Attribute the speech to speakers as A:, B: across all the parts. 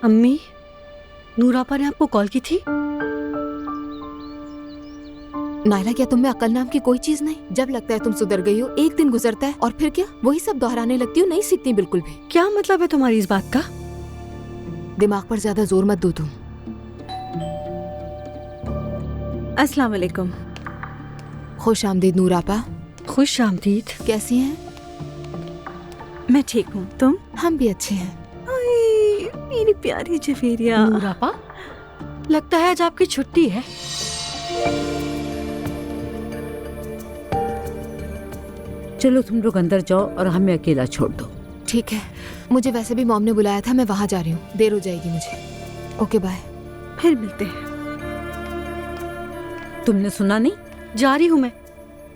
A: अम्मी, नूरापा ने आपको कॉल की थी?
B: नायला, क्या तुम में अकल नाम की कोई चीज नहीं? जब लगता है तुम सुधर गई हो, एक दिन गुजरता है और फिर क्या वही सब दोहराने लगती हो, नहीं सीखती बिल्कुल भी।
A: क्या मतलब है तुम्हारी इस बात का?
B: दिमाग पर ज्यादा जोर मत दो तुम।
C: अस्सलाम वालेकुम।
B: खुश आमदीद नूरापा।
A: खुश आमदीद।
B: कैसी हैं?
C: मैं ठीक हूँ, तुम?
B: हम भी अच्छे हैं।
C: आए, मेरी प्यारी जवेरिया।
A: नूरापा, लगता है आज आपकी छुट्टी है।
D: चलो तुम लोग अंदर जाओ और हमें अकेला छोड़ दो।
B: ठीक है, मुझे वैसे भी मॉम ने बुलाया था, मैं वहाँ जा रही हूँ, देर हो जाएगी मुझे। Okay bye.
C: फिर मिलते हैं।
D: तुमने सुना नहीं?
A: जा रही हूँ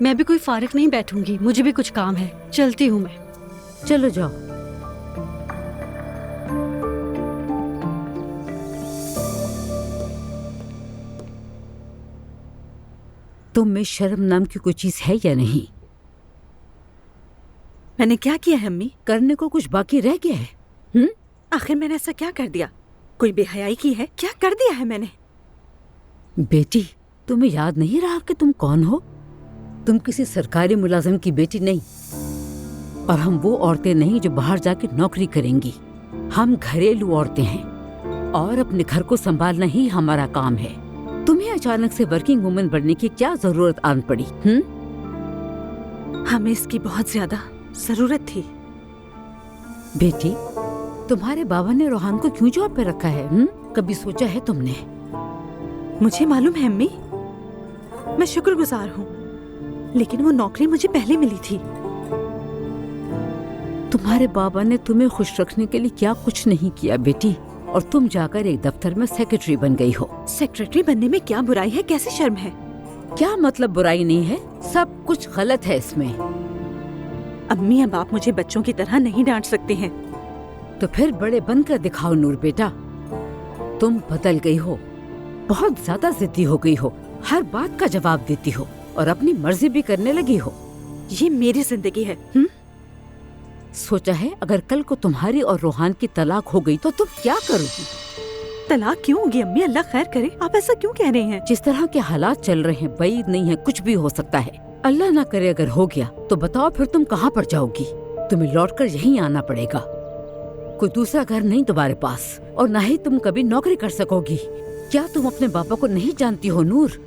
A: मैं भी कोई फारिग नहीं बैठूंगी, मुझे भी कुछ काम है, चलती हूँ मैं।
D: चलो जाओ। तुम में शर्म नाम की कोई चीज है या नहीं?
C: मैंने क्या किया है अम्मी?
D: करने को कुछ बाकी रह गया है?
C: आखिर मैंने ऐसा क्या कर दिया? कोई बेहयाई की है? क्या कर दिया है मैंने?
D: बेटी, तुम्हें याद नहीं रहा कि तुम कौन हो? तुम किसी सरकारी मुलाजिम की बेटी नहीं, और हम वो औरतें नहीं जो बाहर जाके नौकरी करेंगी। हम घरेलू औरतें हैं और अपने घर को संभालना ही हमारा काम है। तुम्हें अचानक से वर्किंग वुमन बनने की क्या जरूरत आन पड़ी?
C: हमें इसकी बहुत ज्यादा जरूरत थी।
D: बेटी, तुम्हारे बाबा ने रोहान को क्यों जॉब पे रखा है? कभी सोचा है तुमने?
C: मुझे मालूम है अम्मी, मैं शुक्रगुजार हूँ, लेकिन वो नौकरी मुझे पहले मिली थी।
D: तुम्हारे बाबा ने तुम्हें खुश रखने के लिए क्या कुछ नहीं किया बेटी, और तुम जाकर एक दफ्तर में सेक्रेटरी बन गई हो।
C: सेक्रेटरी बनने में क्या बुराई है? कैसे शर्म है?
D: क्या मतलब बुराई नहीं है? सब कुछ गलत है इसमें।
C: अम्मी, अब आप मुझे बच्चों की तरह नहीं डांट सकते हैं।
D: तो फिर बड़े बनकर दिखाओ नूर बेटा। तुम बदल गई हो, बहुत ज्यादा जिद्दी हो गई हो, हर बात का जवाब देती हो और अपनी मर्जी भी करने लगी हो।
C: ये मेरी जिंदगी है।
D: सोचा है अगर कल को तुम्हारी और रोहान की तलाक हो गई तो तुम क्या करोगी?
C: तलाक क्यों होगी अम्मी? अल्लाह खैर करे। आप ऐसा क्यों कह रहे हैं?
D: जिस तरह के हालात चल रहे हैं, बैद नहीं है, कुछ भी हो सकता है। अल्लाह ना करे अगर हो गया तो बताओ फिर तुम कहाँ पर जाओगी? तुम्हें लौटकर यहीं आना पड़ेगा। कोई दूसरा घर नहीं तुम्हारे पास, और न ही तुम कभी नौकरी कर सकोगी। क्या तुम अपने पापा को नहीं जानती हो नूर?